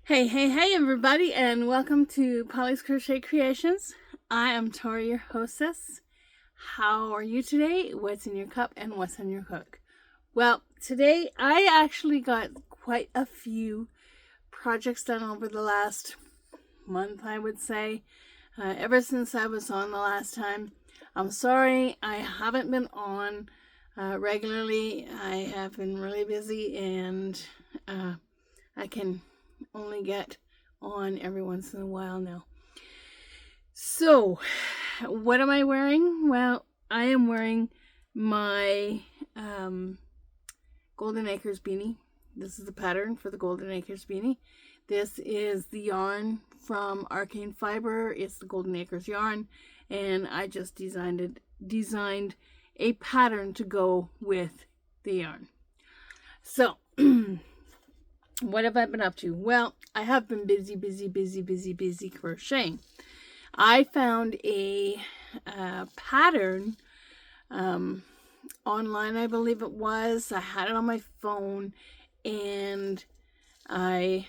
Hey everybody, and welcome to Polly's Crochet Creations. I am Tori, your hostess. How are you today? What's in your cup and what's in your cook? Well, today I actually got quite a few projects done over the last month, I would say. Ever since I was on the last time. I'm sorry I haven't been on regularly. I have been really busy and I can only get on every once in a while now. So, what am I wearing? Well, I am wearing my Golden Acres beanie. This is the pattern for the Golden Acres beanie. This is the yarn from Arcane Fiber. It's the Golden Acres yarn, and I just designed a pattern to go with the yarn. So, what have I been up to? Well, I have been busy crocheting. I found a pattern online, I believe it was. I had it on my phone, and I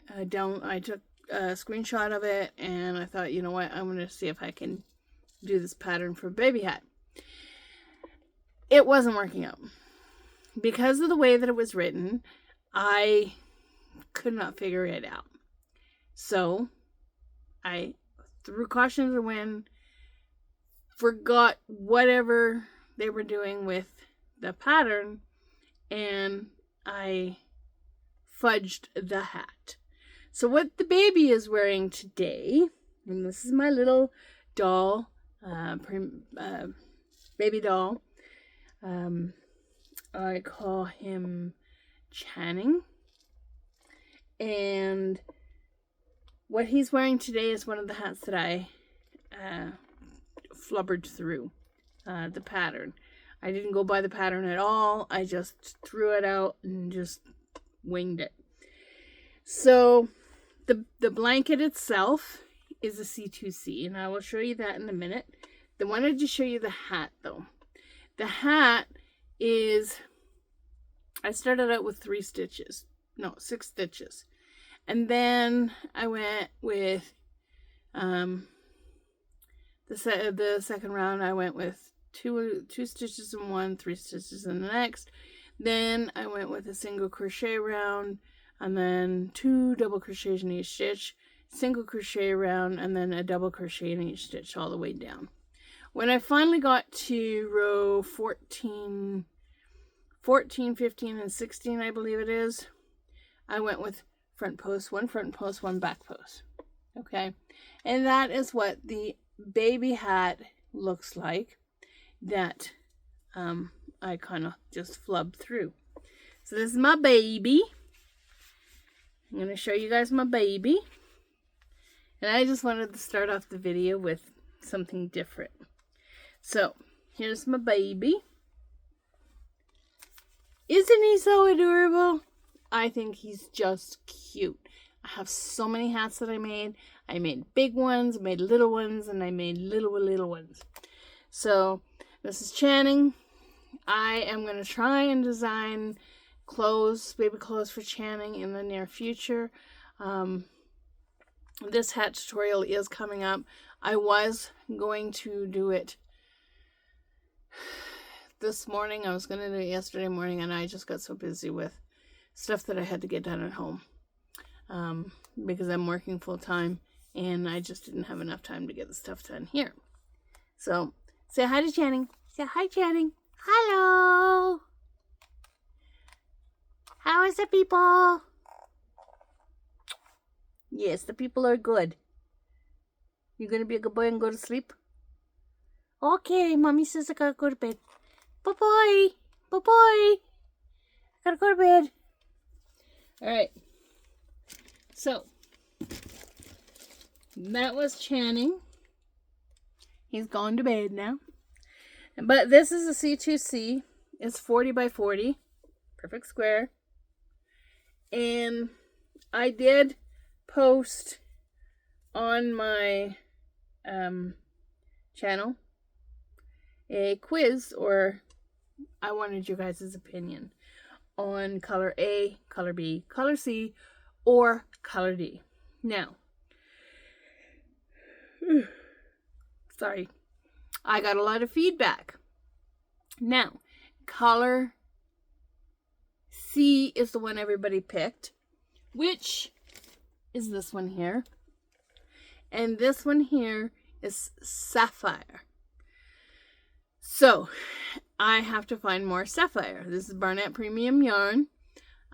took a screenshot of it, and I thought, you know what, I'm going to see if I can do this pattern for baby hat. It wasn't working out. Because of the way that it was written, I could not figure it out. So I threw caution to the wind, forgot whatever they were doing with the pattern, and I fudged the hat. So what the baby is wearing today, and this is my little doll, baby doll. I call him Channing. And what he's wearing today is one of the hats that I flubbered through the pattern. I didn't go by the pattern at all. I just threw it out and just winged it. So the blanket itself is a C2C, and I will show you that in a minute. I wanted to show you the hat though. The hat is, I started out with 6 stitches. And then I went with the second round. I went with two stitches in one, 3 stitches in the next. Then I went with a single crochet round, and then 2 double crochets in each stitch, single crochet round, and then a double crochet in each stitch all the way down. When I finally got to row 14, 15, and 16, I believe it is, I went with front post, one back post. Okay. And that is what the baby hat looks like that I kind of just flubbed through. So this is my baby. I'm going to show you guys my baby. And I just wanted to start off the video with something different. So here's my baby. Isn't he so adorable? I think he's just cute. I have so many hats that I made. I made big ones, I made little ones, and I made little ones. So this is Channing. I am going to try and design baby clothes for Channing in the near future. This hat tutorial is coming up. I was going to do it this morning. I was going to do it yesterday morning, and I just got so busy with stuff that I had to get done at home because I'm working full time, and I just didn't have enough time to get the stuff done here. So say hi to Channing. Say hi, Channing. Hello. How is the people? Yes, the people are good. You gonna be a good boy and go to sleep? Okay, mommy says I gotta go to bed. Bye-bye. Bye-bye. I gotta go to bed. Alright. So, that was Channing. He's gone to bed now. But this is a C2C. It's 40 by 40. Perfect square. And I did post on my channel a quiz, or I wanted you guys' opinion on color A, color B, color C, or Color D. Now, sorry, I got a lot of feedback. Now, Color C is the one everybody picked, which is this one here. And this one here is Sapphire. So, I have to find more Sapphire. This is Barnett Premium Yarn.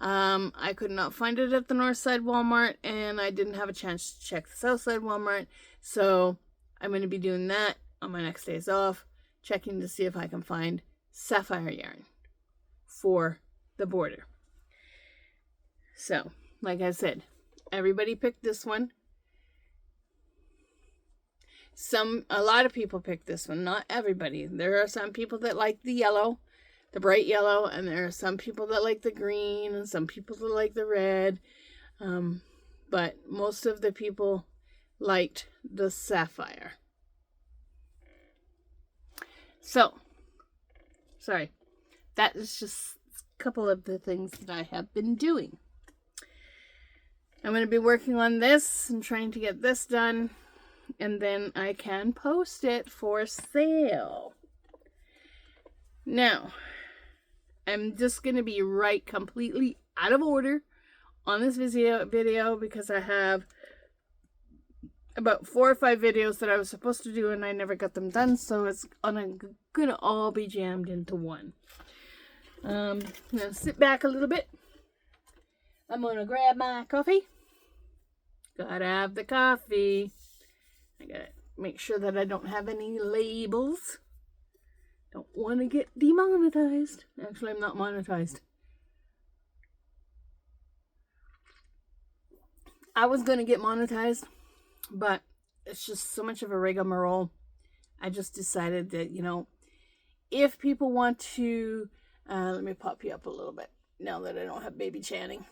I could not find it at the Northside Walmart, and I didn't have a chance to check the Southside Walmart. So, I'm going to be doing that on my next days off, checking to see if I can find Sapphire yarn for the border. So, like I said, everybody picked this one. A lot of people picked this one, not everybody. There are some people that like the yellow, the bright yellow, and there are some people that like the green, and some people that like the red. But most of the people liked the Sapphire. So, sorry, that is just a couple of the things that I have been doing. I'm going to be working on this and trying to get this done, and then I can post it for sale. Now, I'm just going to be completely out of order on this video because I have about 4 or 5 videos that I was supposed to do and I never got them done, so it's gonna all be jammed into one. I'm gonna sit back a little bit. I'm gonna grab my coffee. Gotta have the coffee. I gotta make sure that I don't have any labels. Don't want to get demonetized. Actually, I'm not monetized. I was gonna get monetized, but it's just so much of a rigmarole. I just decided that, if people want to, let me pop you up a little bit now that I don't have baby Channing.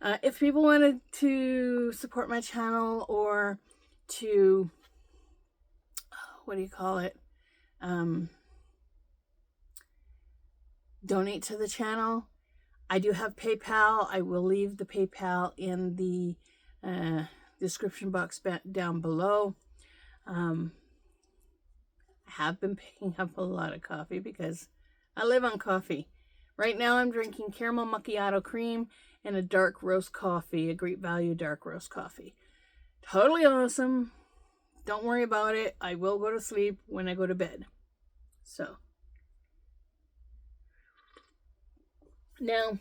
If people wanted to support my channel or to, donate to the channel, I do have PayPal. I will leave the PayPal in the description box down below. I have been picking up a lot of coffee because I live on coffee. Right now I'm drinking caramel macchiato cream and a dark roast coffee, a Great Value dark roast coffee. Totally awesome. Don't worry about it. I will go to sleep when I go to bed. So, now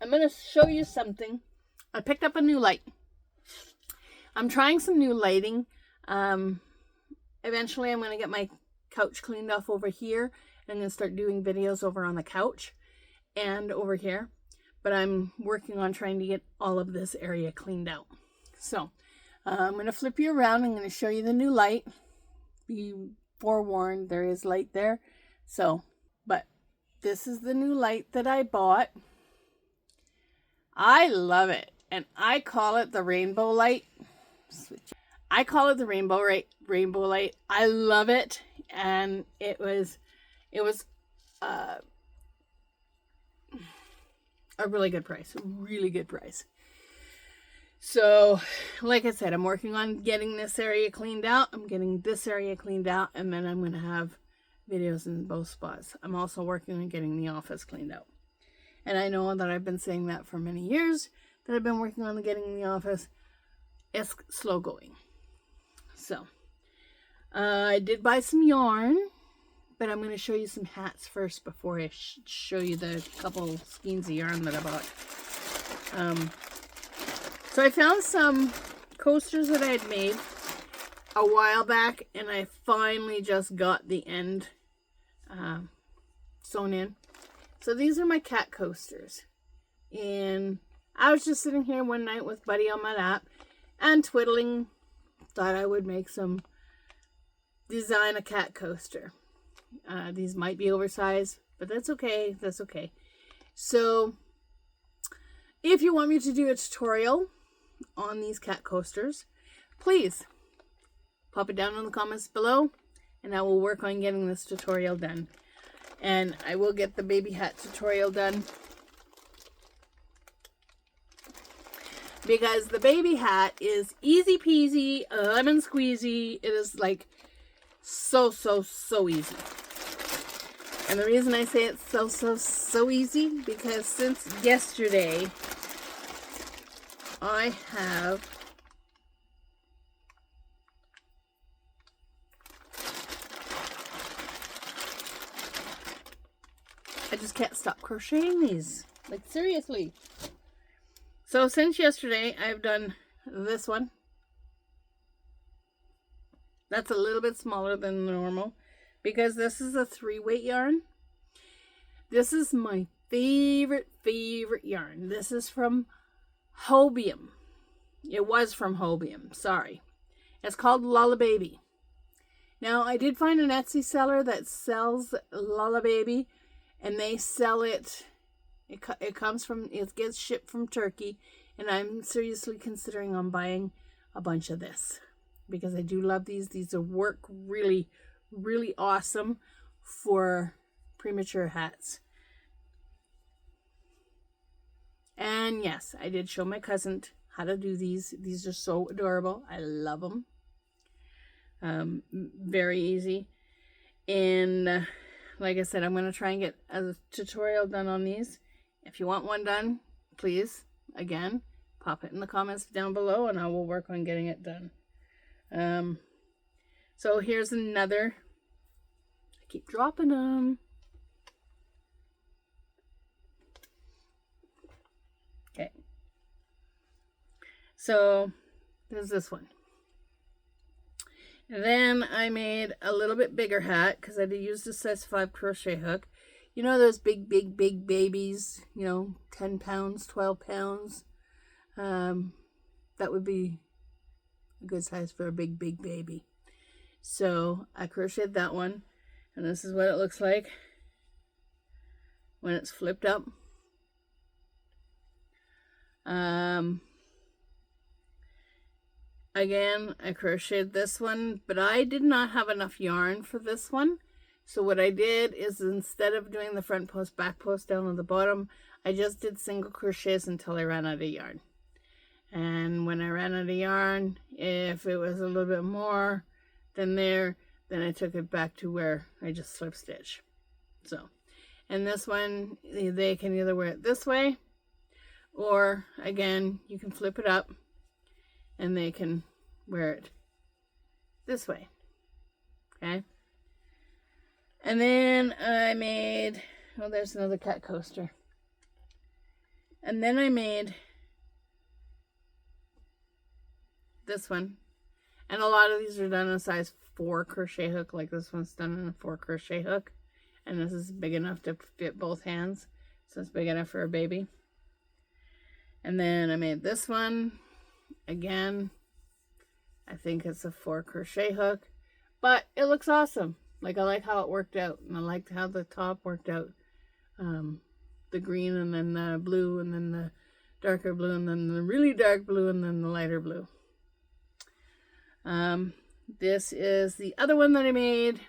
I'm going to show you something. I picked up a new light. I'm trying some new lighting. Eventually I'm going to get my couch cleaned off over here. And I'm going to start doing videos over on the couch and over here. But I'm working on trying to get all of this area cleaned out. So, I'm going to flip you around. I'm going to show you the new light. Be forewarned, there is light there. So, but this is the new light that I bought. I love it. And I call it the rainbow light. I call it the rainbow light. I love it. And it was a really good price. Really good price. So, like I said, I'm working on getting this area cleaned out. I'm getting this area cleaned out, and then I'm going to have videos in both spots. I'm also working on getting the office cleaned out. And I know that I've been saying that for many years, that I've been working on getting the office. It's slow going. So, I did buy some yarn, but I'm going to show you some hats first before I show you the couple skeins of yarn that I bought. So I found some coasters that I had made a while back, and I finally just got the end sewn in. So these are my cat coasters. And I was just sitting here one night with Buddy on my lap and twiddling. Thought I would design a cat coaster. These might be oversized, but that's okay. That's okay. So if you want me to do a tutorial on these cat coasters, please pop it down in the comments below, and I will work on getting this tutorial done. And I will get the baby hat tutorial done because the baby hat is easy peasy, lemon squeezy. It is like so easy. And the reason I say it's so easy, because since yesterday, I just can't stop crocheting these. Like, seriously. So since yesterday, I've done this one. That's a little bit smaller than normal, because this is a 3-weight yarn. This is my favorite yarn. This is from Hobium. It was from Hobium, sorry. It's called Lullababy. Now, I did find an Etsy seller that sells Lullababy, and they sell it. It gets shipped from Turkey, and I'm seriously considering on buying a bunch of this, because I do love these. These will work really awesome for premature hats. And yes, I did show my cousin how to do these. These are so adorable. I love them. Very easy. And like I said, I'm going to try and get a tutorial done on these. If you want one done, please, again, pop it in the comments down below, and I will work on getting it done. So here's another. I keep dropping them. Okay. So there's this one. And then I made a little bit bigger hat, because I did use the size 5 crochet hook. You know those big babies, 10 pounds, 12 pounds. That would be a good size for a big baby. So I crocheted that one, and this is what it looks like when it's flipped up. Again, I crocheted this one, but I did not have enough yarn for this one. So what I did is, instead of doing the front post, back post down on the bottom, I just did single crochets until I ran out of yarn. And when I ran out of yarn, if it was a little bit more than there, then I took it back to where I just slip stitch. So, and this one, they can either wear it this way, or again, you can flip it up and they can wear it this way. Okay. And then I made, oh, there's another cat coaster. And then I made this one. And a lot of these are done in a size 4 crochet hook, like this one's done in a 4 crochet hook. And this is big enough to fit both hands. So it's big enough for a baby. And then I made this one. Again, I think it's a 4 crochet hook. But it looks awesome. Like, I like how it worked out. And I liked how the top worked out. The green, and then the blue, and then the darker blue, and then the really dark blue, and then the lighter blue. This is the other one that I made.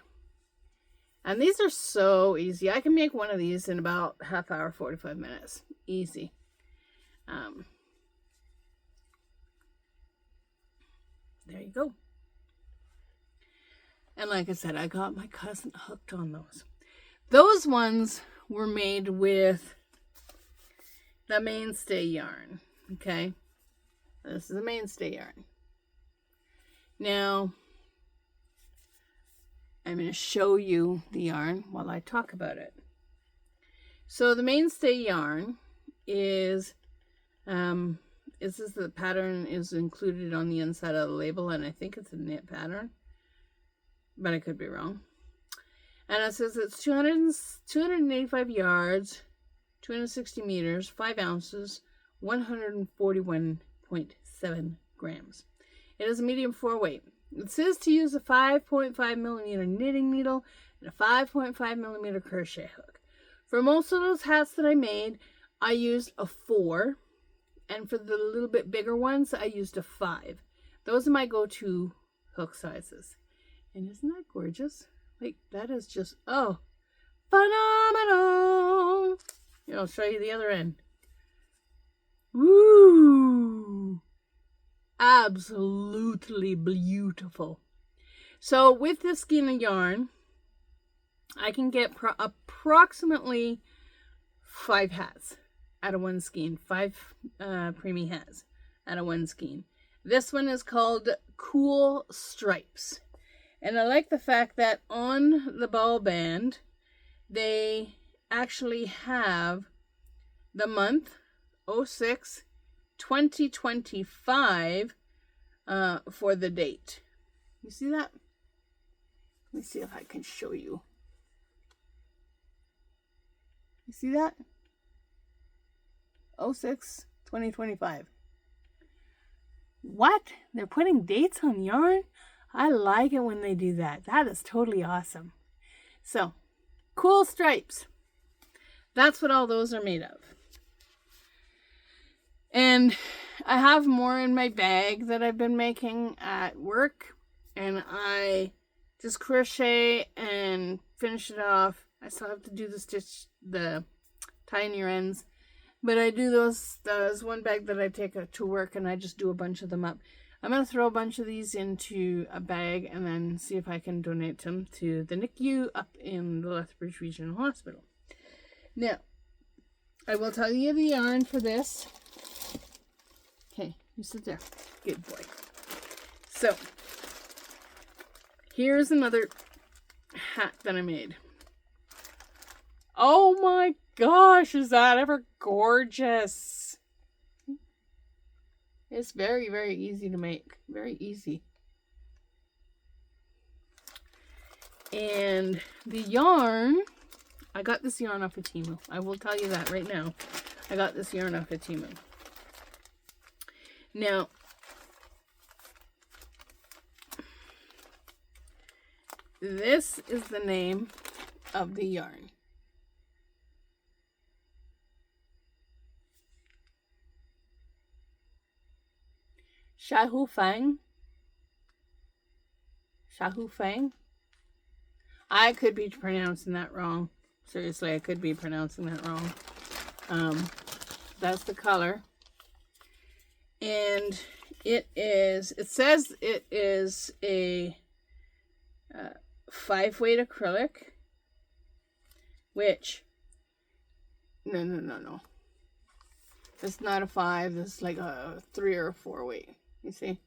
And these are so easy. I can make one of these in about half hour, 45 minutes. Easy. There you go. And like I said, I got my cousin hooked on those. Those ones were made with the Mainstay yarn. Okay. This is the Mainstay yarn. Now, I'm going to show you the yarn while I talk about it. So the Mainstay yarn is, the pattern is included on the inside of the label, and I think it's a knit pattern, but I could be wrong. And it says it's 285 yards, 260 meters, 5 ounces, 141.7 grams. It is a medium 4-weight. It says to use a 5.5 millimeter knitting needle and a 5.5 millimeter crochet hook. For most of those hats that I made, I used a 4. And for the little bit bigger ones, I used a 5. Those are my go-to hook sizes. And isn't that gorgeous? Like, that is just, oh, phenomenal. Here, I'll show you the other end. Woo! absolutely beautiful. So with this skein of yarn, I can get approximately 5 hats out of one skein. 5 preemie hats out of one skein. This one is called Cool Stripes. And I like the fact that on the ball band, they actually have the month 06 2025 for the date. You see that? Let me see if I can show you. You see that? 06 2025. What? They're putting dates on yarn? I like it when they do that. That is totally awesome. So, Cool Stripes. That's what all those are made of. And I have more in my bag that I've been making at work. And I just crochet and finish it off. I still have to do the tying your ends. But I do those. There's one bag that I take to work and I just do a bunch of them up. I'm going to throw a bunch of these into a bag and then see if I can donate them to the NICU up in the Lethbridge Regional Hospital. Now, I will tell you the yarn for this. Okay, you sit there. Good boy. So, here's another hat that I made. Oh my gosh, is that ever gorgeous? It's very, very easy to make. Very easy. And the yarn, I got this yarn off of Temu. I will tell you that right now. I got this yarn off of Temu. Now, this is the name of the yarn. Shahu Fang. Shahu Fang. I could be pronouncing that wrong. Seriously, I could be pronouncing that wrong. That's the color. And it says it is a 5-weight acrylic, which, no. It's not a 5, it's like a 3 or a 4 weight. You see?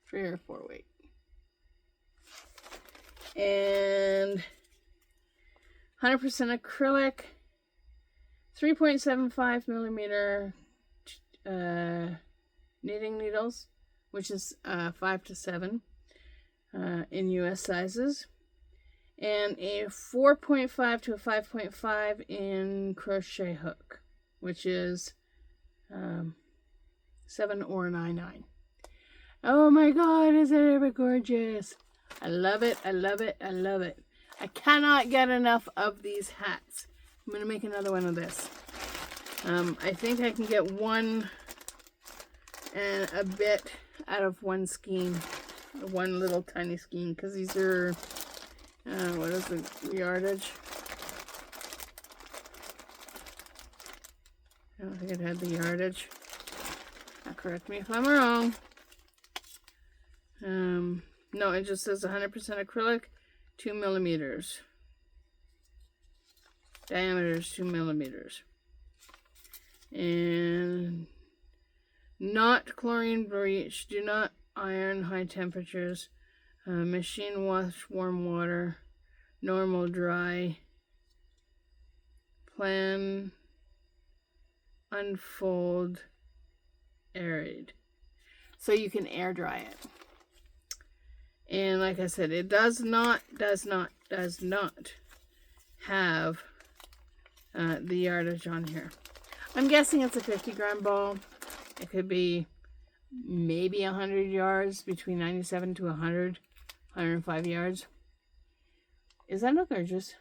3 or 4 weight. And 100% acrylic, 3.75 millimeter knitting needles, which is 5 to 7 in US sizes, and a 4.5 to a 5.5 in crochet hook, which is 7 or 9. Oh my god, is it ever gorgeous? I love it, I love it, I love it. I cannot get enough of these hats. I'm going to make another one of this. I think I can get one and a bit out of one skein. One little tiny skein, because these are, what is the yardage? I don't think it had the yardage. Now correct me if I'm wrong. No, it just says 100% acrylic, 2 millimeters. Diameter is 2 millimeters. And not chlorine bleach, do not iron, high temperatures, machine wash, warm water, normal dry, plan, unfold, aerate. So you can air dry it. And like I said, it does not have the yardage on here. I'm guessing it's a 50-gram ball. It could be maybe 100 yards, between 97 to 100, 105 yards. Is that not gorgeous?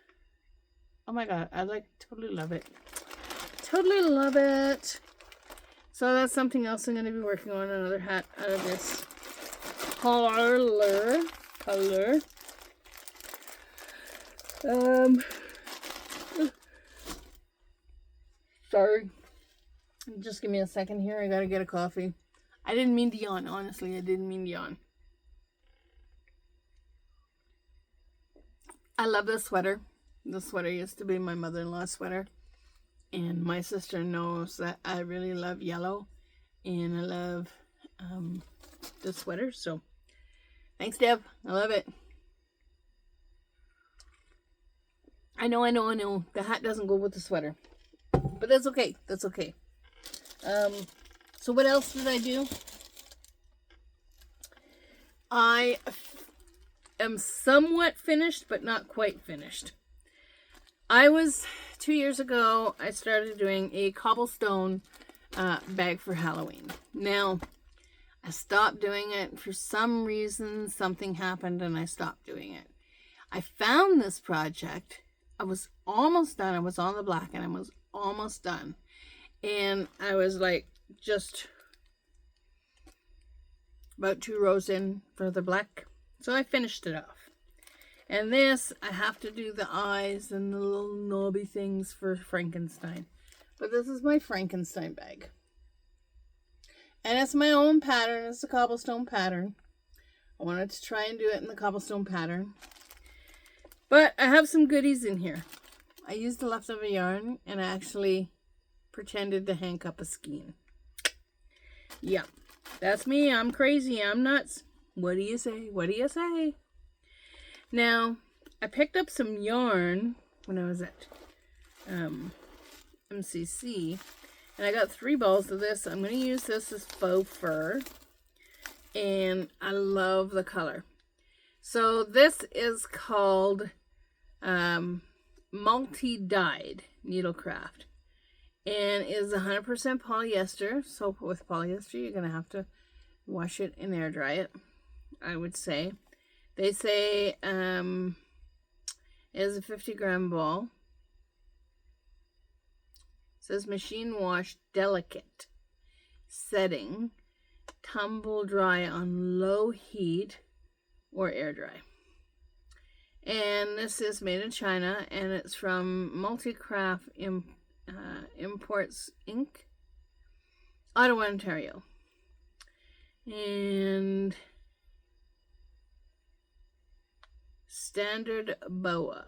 Oh my god, I totally love it. Totally love it. So that's something else I'm going to be working on, another hat out of this color. Sorry. Just give me a second here. I gotta get a coffee. I didn't mean to yawn, honestly. I didn't mean to yawn. I love this sweater. This sweater used to be my mother-in-law's sweater. And my sister knows that I really love yellow. And I love this sweater. So, thanks, Deb. I love it. I know. The hat doesn't go with the sweater. But that's okay. That's okay. So what else did I do? I am somewhat finished, but not quite finished. 2 years ago, I started doing a cobblestone bag for Halloween. Now, I stopped doing it. For some reason, something happened and I stopped doing it. I found this project. I was almost done. I was on the black and I was almost done. And I was like just about 2 rows in for the black. So I finished it off. And this, I have to do the eyes and the little knobby things for Frankenstein. But this is my Frankenstein bag. And it's my own pattern. It's a cobblestone pattern. I wanted to try and do it in the cobblestone pattern. But I have some goodies in here. I used the leftover yarn and I actually pretended to hang up a skein. Yeah, that's me. I'm crazy. I'm nuts. What do you say? What do you say? Now, I picked up some yarn when I was at MCC. And I got 3 balls of this. I'm going to use this as faux fur. And I love the color. So this is called multi-dyed needlecraft. And is 100% polyester. So with polyester, you're going to have to wash it and air dry it, I would say. They say it is a 50-gram ball. It says machine wash delicate setting, tumble dry on low heat or air dry. And this is made in China and it's from Multicraft Imports Inc., Ottawa, Ontario. And Standard Boa.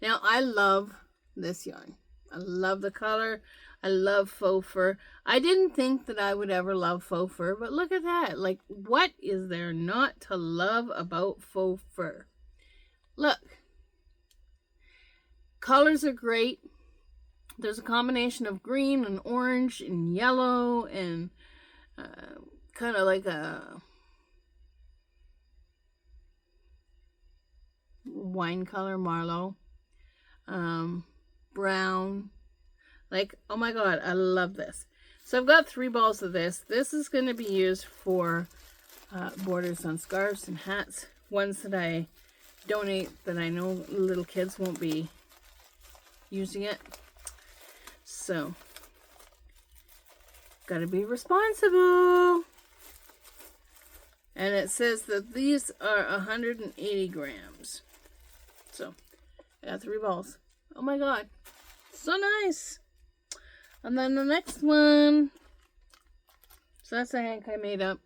Now I love this yarn. I love the color. I love faux fur. I didn't think that I would ever love faux fur, but look at that. Like, what is there not to love about faux fur? Look. Colors are great. There's a combination of green and orange and yellow and kind of like a wine color, Marlowe. Brown. Like, oh my god, I love this. So I've got 3 balls of this. This is going to be used for borders on scarves and hats. Ones that I donate that I know little kids won't be using it. So, gotta be responsible. And it says that these are 180 grams. So, I got 3 balls. Oh my god. So nice. And then the next one. So that's a hank I made up.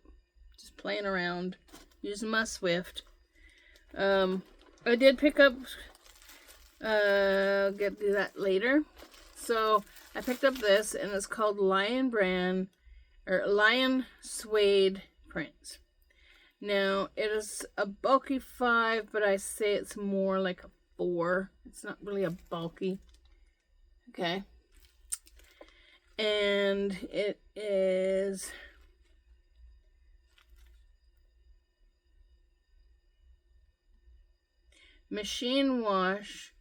Just playing around. Using my Swift. I did pick up. Get to that later. So I picked up this and it's called Lion Brand. Or Lion Suede Prints. Now it is a bulky 5. But I say it's more like a 4. It's not really a bulky. Okay. And it is machine wash,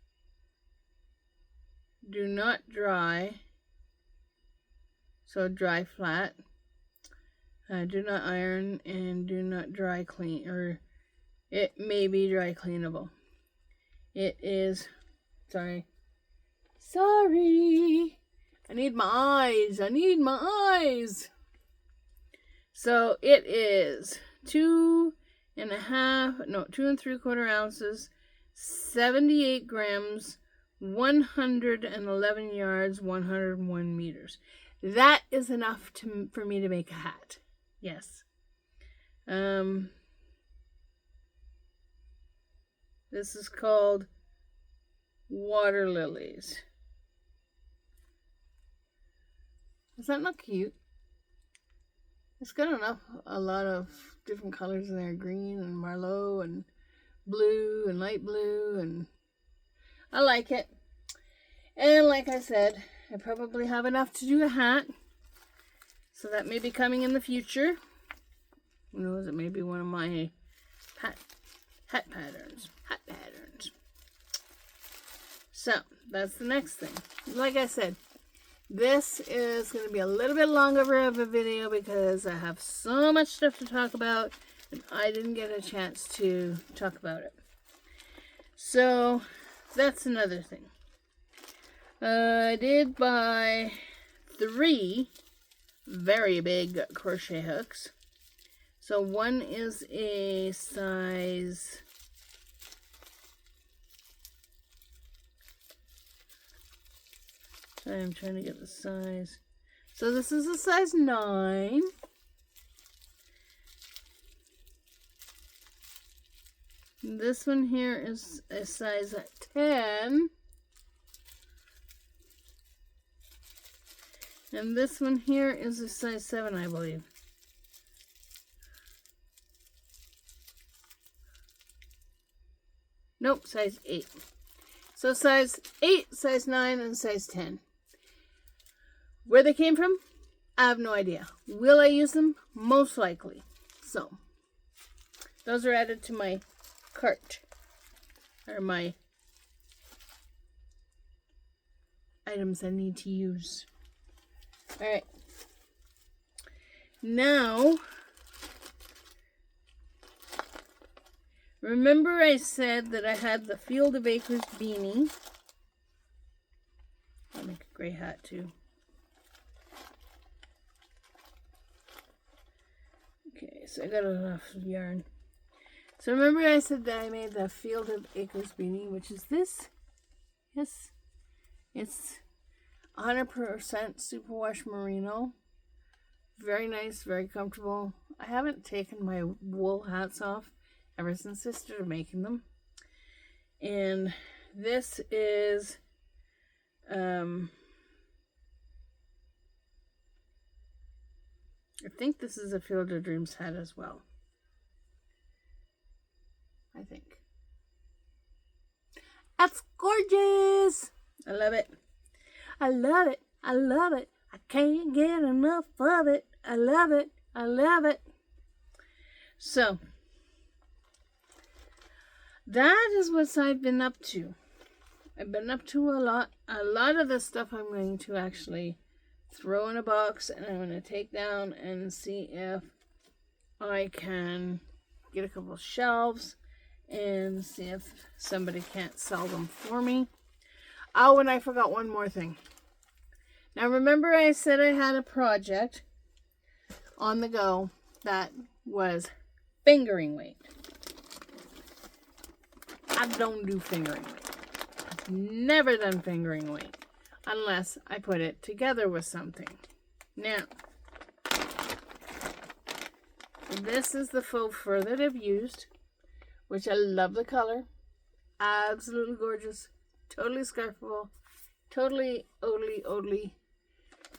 do not dry, so dry flat, do not iron, and do not dry clean, or it may be dry cleanable. It is, sorry, I need my eyes. So it is 2 3/4 ounces, 78 grams, 111 yards, 101 meters. That is enough for me to make a hat. Yes. This is called Water Lilies. Does that look cute? It's got a lot of different colors in there. Green and Marlowe and blue and light blue, and I like it. And like I said, I probably have enough to do a hat. So that may be coming in the future. Who knows, it may be one of my hat patterns. So, that's the next thing. Like I said, this is going to be a little bit longer of a video because I have so much stuff to talk about and I didn't get a chance to talk about it. So, that's another thing. I did buy 3 very big crochet hooks. So one is a size I'm trying to get the size. So this is a size 9. This one here is a size 10. And this one here is a size 7, I believe. Nope, size 8. So size 8, size 9, and size 10. Where they came from, I have no idea. Will I use them? Most likely. So, those are added to my cart. Or my items I need to use. Alright. Now, remember I said that I had the Field of Acres beanie. I'll make a gray hat too. Okay, so I got enough yarn. So remember I said that I made the Field of Acres beanie, which is this. Yes, it's 100% superwash merino. Very nice, very comfortable. I haven't taken my wool hats off ever since I started making them. And this is I think this is a Field of Dreams hat as well. I think. That's gorgeous! I love it. I love it. I love it. I can't get enough of it. I love it. I love it. So, that is what I've been up to. I've been up to a lot. A lot of the stuff I'm going to actually throw in a box and I'm going to take down and see if I can get a couple of shelves and see if somebody can't sell them for me. Oh, and I forgot one more thing. Now remember I said I had a project on the go that was fingering weight. I don't do fingering weight. I've never done fingering weight unless I put it together with something. Now, this is the faux fur that I've used, which I love the color. Absolutely gorgeous. Totally scarfable. Totally,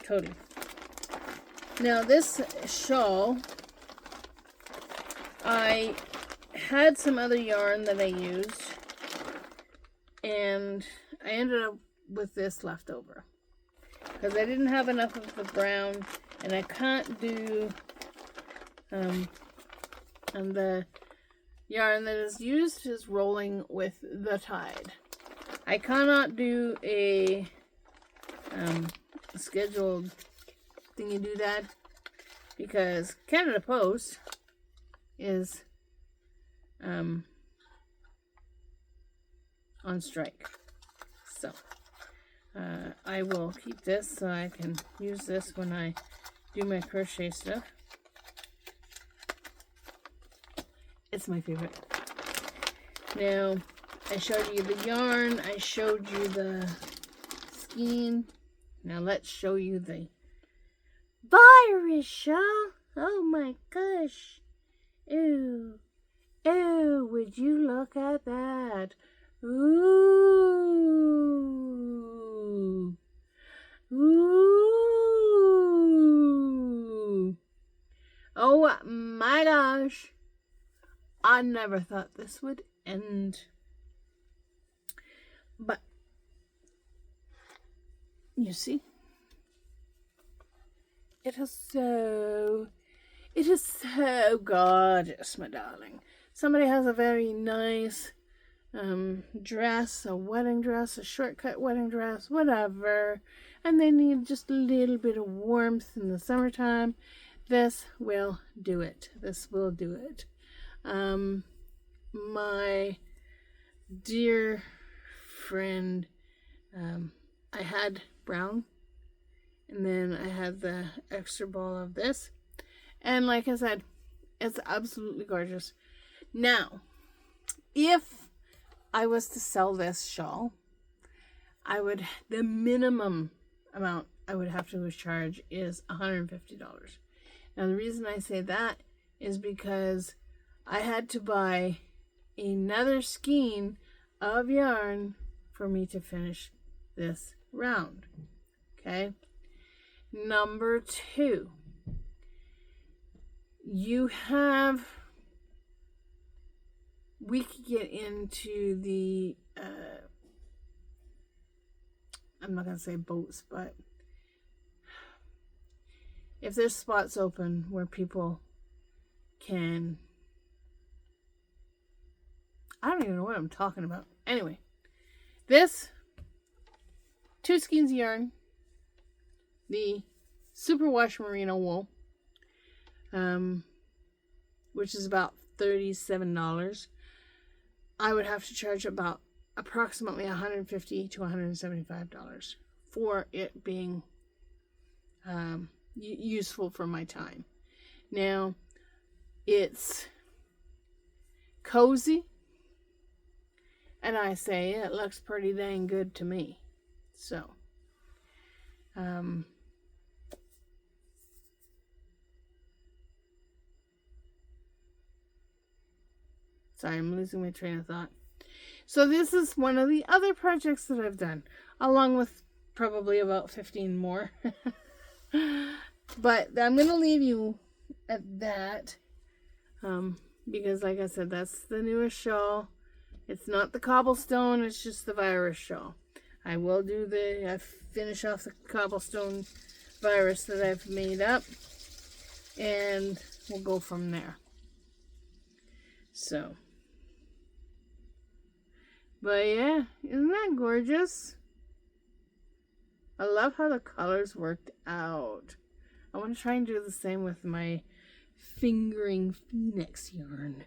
totally. Now this shawl, I had some other yarn that I used, and I ended up with this left over because I didn't have enough of the brown, and I can't do and the yarn that is used is Rolling with the Tide. I cannot do a scheduled thingy do that because Canada Post is on strike. So I will keep this so I can use this when I do my crochet stuff. It's my favorite. Now, I showed you the yarn, I showed you the skein. Now let's show you the virus shawl. Oh my gosh. Ew. Ew, would you look at that? Ooh. Ooh. Oh my gosh. I never thought this would end. But, you see, it is so gorgeous, my darling. Somebody has a very nice dress, a wedding dress, a shortcut wedding dress, whatever, and they need just a little bit of warmth in the summertime. This will do it. This will do it. My dear friend, I had brown, and then I had the extra ball of this, and like I said, it's absolutely gorgeous. Now, if I was to sell this shawl, the minimum amount I would have to charge is $150. Now, the reason I say that is because I had to buy another skein of yarn for me to finish this round. Okay. Number 2, we could get into the, I'm not going to say boats, but if there's spots open where people can, I don't even know what I'm talking about. Anyway, this 2 skeins of yarn, the superwash merino wool, which is about $37. I would have to charge about approximately $150 to $175 for it being useful for my time. Now, it's cozy, and I say it looks pretty dang good to me. So, sorry, I'm losing my train of thought. So this is one of the other projects that I've done, along with probably about 15 more. But I'm going to leave you at that, because like I said, that's the newest shawl. It's not the cobblestone, it's just the virus shawl. I will do I finish off the cobblestone virus that I've made up, and we'll go from there. So, but yeah, isn't that gorgeous? I love how the colors worked out. I want to try and do the same with my fingering phoenix yarn.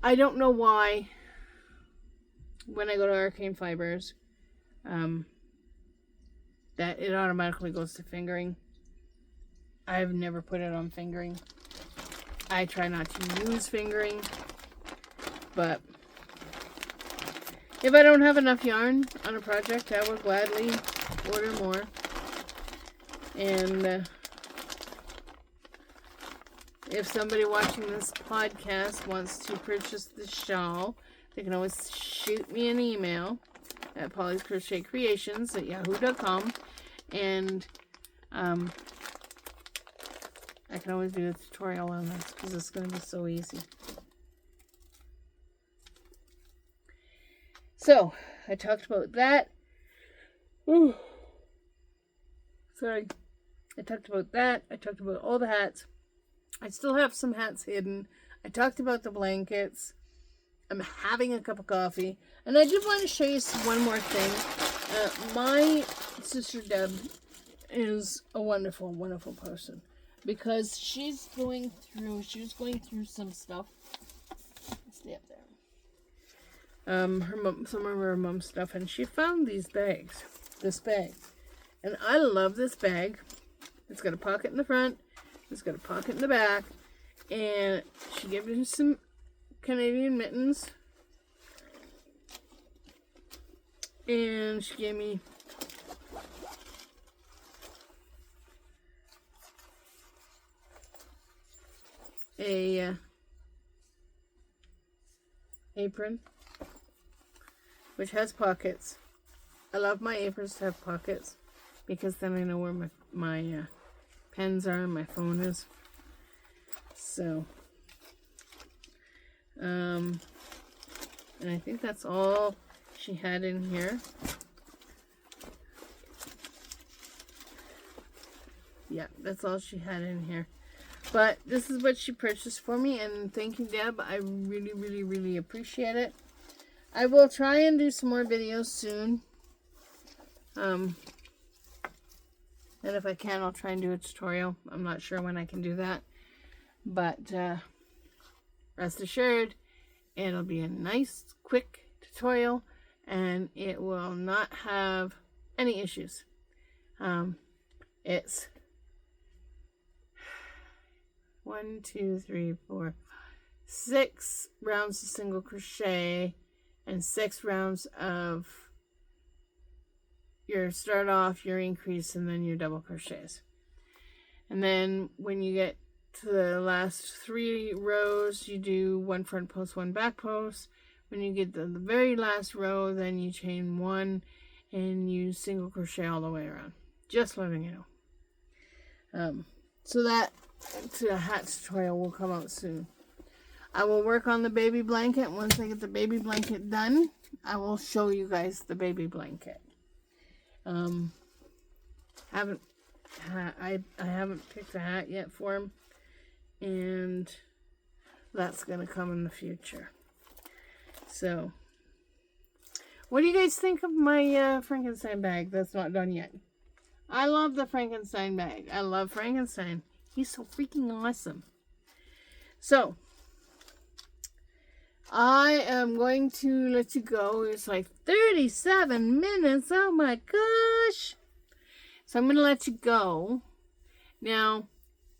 I don't know why when I go to Arcane Fibers that it automatically goes to fingering. I've never put it on fingering. I try not to use fingering, but if I don't have enough yarn on a project, I will gladly order more. And if somebody watching this podcast wants to purchase the shawl, they can always shoot me an email at pollyscrochetcreations@yahoo.com, and I can always do a tutorial on this because it's going to be so easy. So, I talked about that. Ooh. Sorry. I talked about that. I talked about all the hats. I still have some hats hidden. I talked about the blankets. I'm having a cup of coffee. And I did want to show you one more thing. My sister Deb is a wonderful, wonderful person. Because she was going through some stuff. Stay up there. Some of her mom's stuff, and she found this bag. And I love this bag. It's got a pocket in the front, it's got a pocket in the back, and she gave me some Canadian mittens, and she gave me a apron, which has pockets. I love my aprons to have pockets because then I know where my pens are and my phone is. So, and I think that's all she had in here. Yeah, that's all she had in here. But this is what she purchased for me, and thank you, Deb. I really, really, really appreciate it. I will try and do some more videos soon. And if I can, I'll try and do a tutorial. I'm not sure when I can do that. But rest assured, it'll be a nice, quick tutorial, and it will not have any issues. It's 1, 2, 3, 4, 6 rounds of single crochet and 6 rounds of your start off, your increase, and then your double crochets. And then when you get to the last 3 rows, you do 1 front post, 1 back post. When you get to the very last row, then you chain 1 and you single crochet all the way around. Just letting you know. So that hat tutorial will come out soon. I will work on the baby blanket. Once I get the baby blanket done, I will show you guys the baby blanket. I haven't picked a hat yet for him, and that's gonna come in the future. So, what do you guys think of my Frankenstein bag that's not done yet? I love the Frankenstein bag. I love Frankenstein. He's so freaking awesome. So, I am going to let you go. It's like 37 minutes. Oh my gosh. So I'm going to let you go. Now,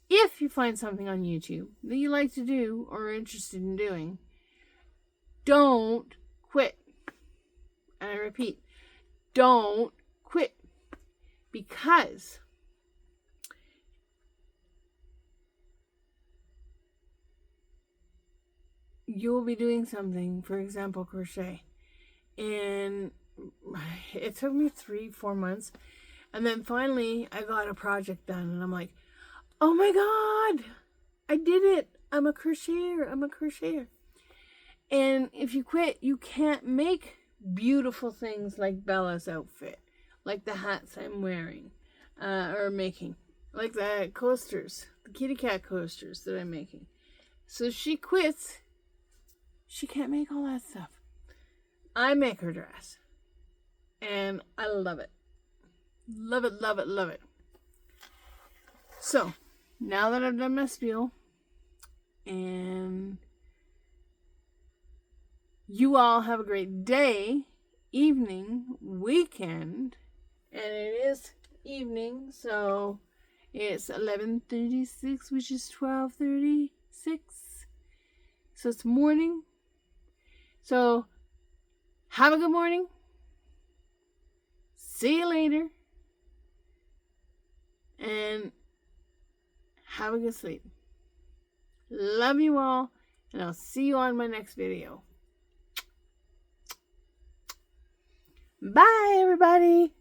if you find something on YouTube that you like to do or are interested in doing, don't quit. And I repeat, don't quit. Because you'll be doing something, for example, crochet, and it took me 3-4 months, and then finally I got a project done, and I'm like, oh my god, I did it. I'm a crocheter. And if you quit, you can't make beautiful things like Bella's outfit, like the hats I'm wearing or making, like the coasters, the kitty cat coasters that I'm making. So she quits. She can't make all that stuff. I make her dress. And I love it. Love it, love it, love it. So, now that I've done my spiel, and you all have a great day, evening, weekend, and it is evening, so it's 11:36, which is 12:36. So it's morning. So, have a good morning. See you later. And have a good sleep. Love you all. And I'll see you on my next video. Bye, everybody.